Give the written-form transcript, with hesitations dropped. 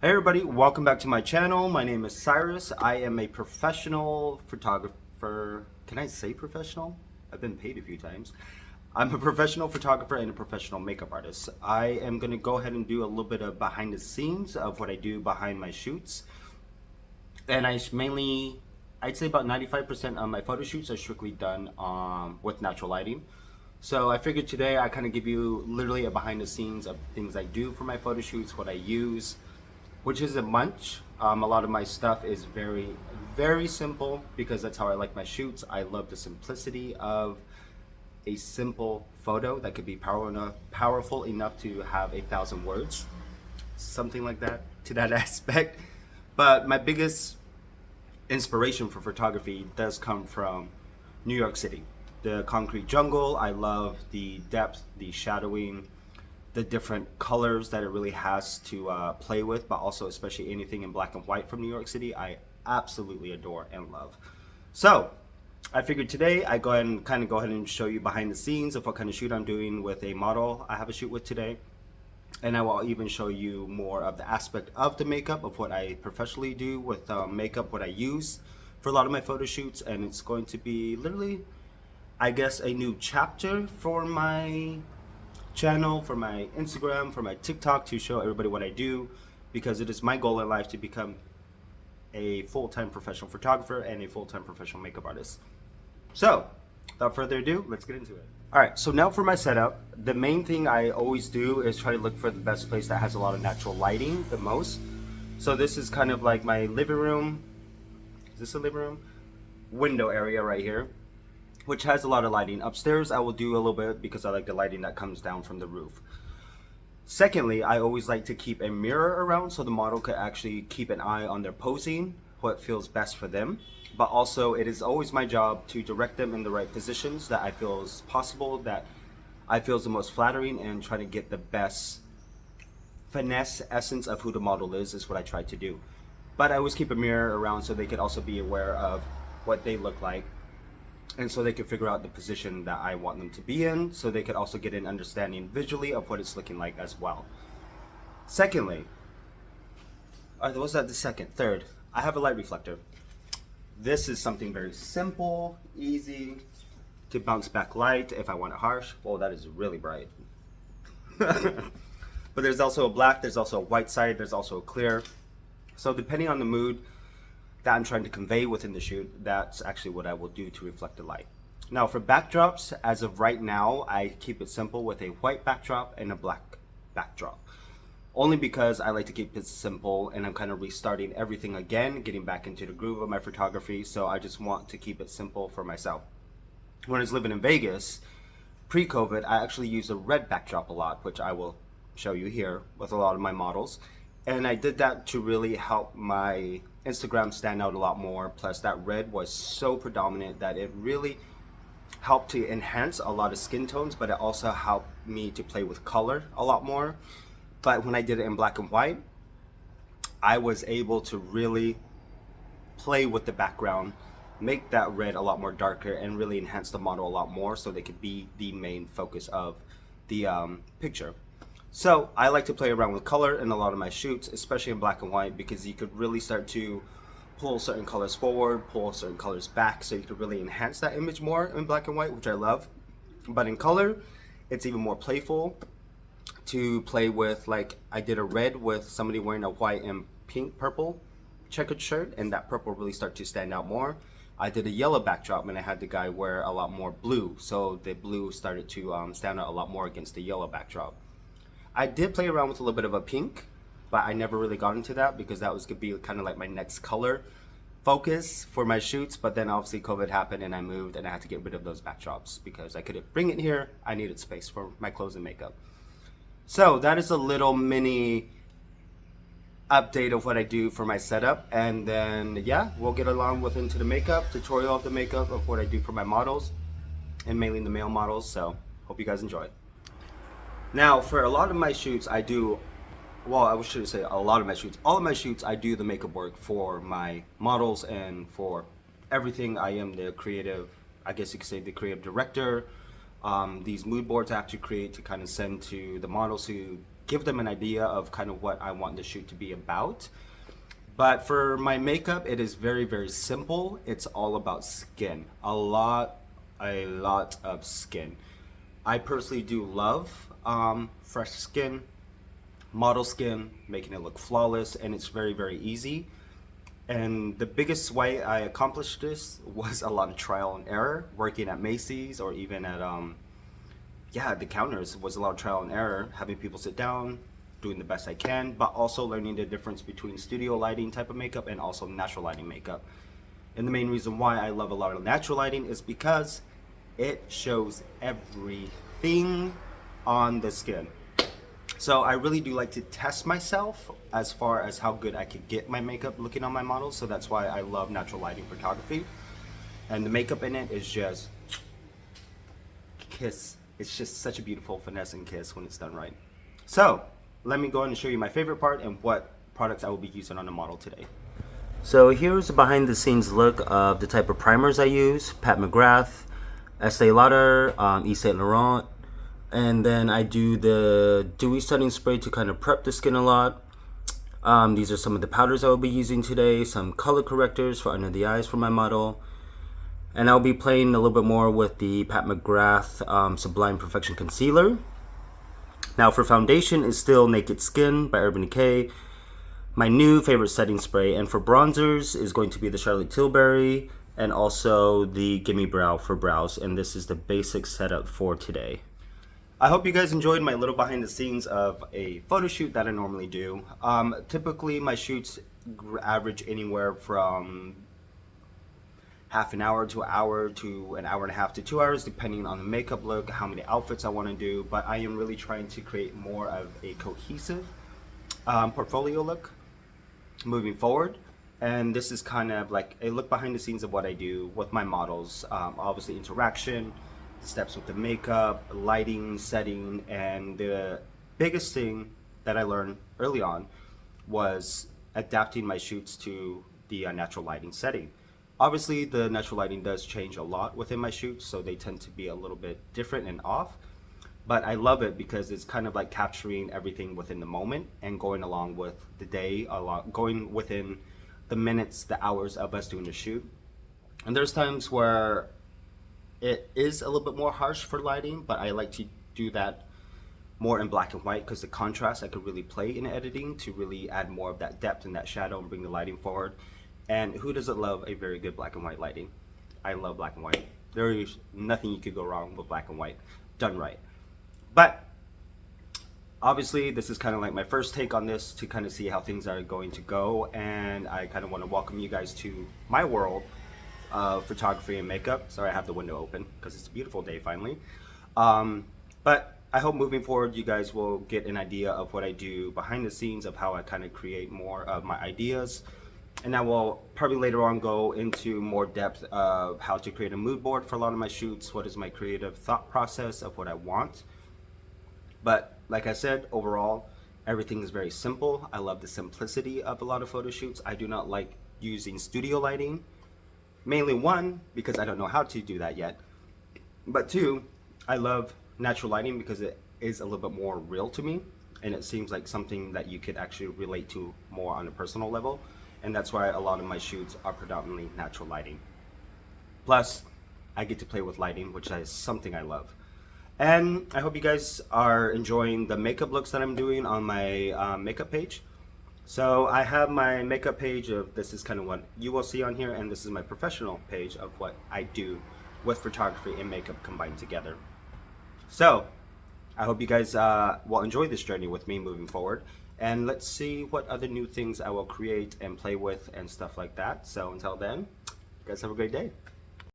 Hey everybody, welcome back to my channel. My name is Cyrus. I am a professional photographer. Can I say professional? I've been paid a few times. I'm a professional photographer and a professional makeup artist. I am going to go ahead and do a little bit of behind the scenes of what I do behind my shoots. And I'd say about 95% of my photo shoots are strictly done with natural lighting. So I figured today I kind of give you literally a behind the scenes of things I do for my photo shoots, what I use, which isn't much. A lot of my stuff is very, very simple because that's how I like my shoots. I love the simplicity of a simple photo that could be powerful enough to have 1,000 words, something like that to that aspect. But my biggest inspiration for photography does come from New York City. The concrete jungle, I love the depth, the shadowing, the different colors that it really has to play with, but also especially anything in black and white from New York City, I absolutely adore and love. So I figured today I go ahead and show you behind the scenes of what kind of shoot I'm doing with a model I have a shoot with today. And I will even show you more of the aspect of the makeup of what I professionally do with makeup, what I use for a lot of my photo shoots. And it's going to be literally, I guess, a new chapter for my channel, for my Instagram, for my TikTok, to show everybody what I do, because it is my goal in life to become a full-time professional photographer and a full-time professional makeup artist. So without further ado, let's get into it. All right, so now for my setup, the main thing I always do is try to look for the best place that has a lot of natural lighting the most. So this is kind of like my living room. Is this a living room? Window area right here, which has a lot of lighting. Upstairs I will do a little bit because I like the lighting that comes down from the roof. Secondly, I always like to keep a mirror around so the model could actually keep an eye on their posing, what feels best for them. But also it is always my job to direct them in the right positions that I feel is possible, that I feel is the most flattering, and try to get the best finesse essence of who the model is what I try to do. But I always keep a mirror around so they could also be aware of what they look like, and so they could figure out the position that I want them to be in, so they could also get an understanding visually of what it's looking like as well. Secondly, was that the second? Third, I have a light reflector. This is something very simple, easy to bounce back light if I want it harsh. Well, that is really bright. But there's also a black, there's also a white side, there's also a clear. So depending on the mood that I'm trying to convey within the shoot, that's actually what I will do to reflect the light. Now for backdrops, as of right now, I keep it simple with a white backdrop and a black backdrop. Only because I like to keep it simple, and I'm kind of restarting everything again, getting back into the groove of my photography, so I just want to keep it simple for myself. When I was living in Vegas, pre-COVID, I actually used a red backdrop a lot, which I will show you here with a lot of my models. And I did that to really help my Instagram stand out a lot more. Plus that red was so predominant that it really helped to enhance a lot of skin tones, but it also helped me to play with color a lot more. But when I did it in black and white, I was able to really play with the background, make that red a lot more darker, and really enhance the model a lot more so they could be the main focus of the picture. So I like to play around with color in a lot of my shoots, especially in black and white, because you could really start to pull certain colors forward, pull certain colors back, so you could really enhance that image more in black and white, which I love. But in color, it's even more playful to play with. Like I did a red with somebody wearing a white and pink purple checkered shirt, and that purple really started to stand out more. I did a yellow backdrop and I had the guy wear a lot more blue, so the blue started to stand out a lot more against the yellow backdrop. I did play around with a little bit of a pink, but I never really got into that because that was gonna be kind of like my next color focus for my shoots. But then obviously COVID happened and I moved and I had to get rid of those backdrops because I couldn't bring it here. I needed space for my clothes and makeup. So that is a little mini update of what I do for my setup, and then yeah, we'll get along with into the makeup tutorial of the makeup of what I do for my models, and mainly the male models. So hope you guys enjoy. Now for a lot of my shoots I do, well, I should say a lot of my shoots, all of my shoots I do the makeup work for my models, and for everything I am the creative, I guess you could say the creative director. These mood boards I have to create to kind of send to the models who give them an idea of kind of what I want the shoot to be about. But for my makeup, it is very, very simple. It's all about skin. A lot of skin. I personally do love fresh skin, model skin, making it look flawless, and it's very, very easy. And the biggest way I accomplished this was a lot of trial and error, working at Macy's or even at the counters was a lot of trial and error, having people sit down, doing the best I can, but also learning the difference between studio lighting type of makeup and also natural lighting makeup. And the main reason why I love a lot of natural lighting is because it shows everything on the skin. So I really do like to test myself as far as how good I could get my makeup looking on my models. So that's why I love natural lighting photography. And the makeup in it is just kiss. It's just such a beautiful finesse and kiss when it's done right. So let me go on and show you my favorite part and what products I will be using on the model today. So here's a behind the scenes look of the type of primers I use. Pat McGrath, Estee Lauder, Yves Saint Laurent. And then I do the dewy setting spray to kind of prep the skin a lot. These are some of the powders I will be using today. Some color correctors for under the eyes for my model. And I'll be playing a little bit more with the Pat McGrath Sublime Perfection Concealer. Now for foundation is still Naked Skin by Urban Decay, my new favorite setting spray. And for bronzers is going to be the Charlotte Tilbury and also the Gimme Brow for brows. And this is the basic setup for today. I hope you guys enjoyed my little behind the scenes of a photo shoot that I normally do. Typically my shoots average anywhere from half an hour to an hour and a half to 2 hours, depending on the makeup look, how many outfits I want to do. But I am really trying to create more of a cohesive portfolio look moving forward. And this is kind of like a look behind the scenes of what I do with my models. Obviously interaction, steps with the makeup, lighting, setting, and the biggest thing that I learned early on was adapting my shoots to the natural lighting setting. Obviously the natural lighting does change a lot within my shoots, so they tend to be a little bit different and off, but I love it because it's kind of like capturing everything within the moment and going along with the day, going within the minutes, the hours of us doing the shoot. And there's times where it is a little bit more harsh for lighting, but I like to do that more in black and white because the contrast I could really play in editing to really add more of that depth and that shadow and bring the lighting forward. And who doesn't love a very good black and white lighting? I love black and white. There is nothing you could go wrong with black and white done right. But obviously this is kind of like my first take on this to kind of see how things are going to go, and I kind of want to welcome you guys to my world of photography and makeup. Sorry, I have the window open because it's a beautiful day finally. But I hope moving forward you guys will get an idea of what I do behind the scenes, of how I kind of create more of my ideas. And I will probably later on go into more depth of how to create a mood board for a lot of my shoots, what is my creative thought process of what I want. But like I said, overall, everything is very simple. I love the simplicity of a lot of photo shoots. I do not like using studio lighting. Mainly one, because I don't know how to do that yet. But two, I love natural lighting because it is a little bit more real to me. And it seems like something that you could actually relate to more on a personal level. And that's why a lot of my shoots are predominantly natural lighting. Plus, I get to play with lighting, which is something I love. And I hope you guys are enjoying the makeup looks that I'm doing on my makeup page. So I have my makeup page of this is kind of what you will see on here, and this is my professional page of what I do with photography and makeup combined together. So I hope you guys will enjoy this journey with me moving forward, and let's see what other new things I will create and play with and stuff like that. So until then, you guys have a great day.